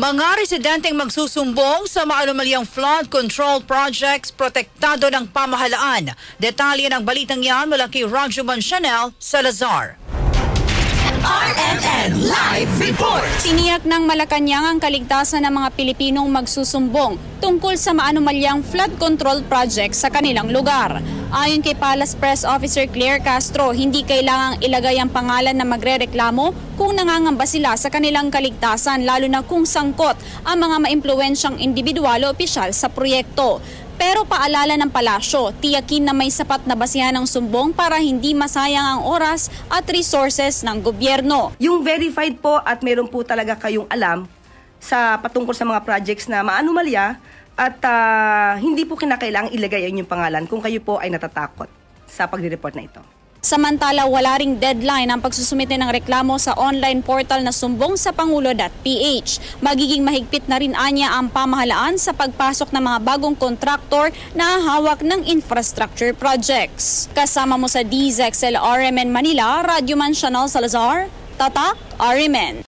Mga residenteng magsusumbong sa maanumalyang flood control projects protektado ng pamahalaan. Detalye ng balitang yan mula kay Rajuman Chanel Salazar. RMN Live Report! Tiniyak ng Malacanang ang kaligtasan ng mga Pilipinong magsusumbong tungkol sa maanumalyang flood control project sa kanilang lugar. Ayon kay Palace Press Officer Claire Castro, hindi kailangang ilagay ang pangalan na magrereklamo kung nangangamba sila sa kanilang kaligtasan, lalo na kung sangkot ang mga maimpluwensyang individual o opisyal sa proyekto. Pero paalala ng palasyo, tiyakin na may sapat na basihan ng sumbong para hindi masayang ang oras at resources ng gobyerno. Yung verified po at meron po talaga kayong alam sa patungkol sa mga projects na maanumalya at hindi po kinakailangang ilagay ang inyong pangalan kung kayo po ay natatakot sa pagre-report na ito. Samantala, wala ring deadline ang pagsusumite ng reklamo sa online portal na sumbong sa pangulo.ph. Magiging mahigpit na rin anya ang pamahalaan sa pagpasok ng mga bagong kontraktor na hawak ng infrastructure projects. Kasama mo sa DZXL RMN Manila, Rajuman Chanel Salazar, Tatak RMN.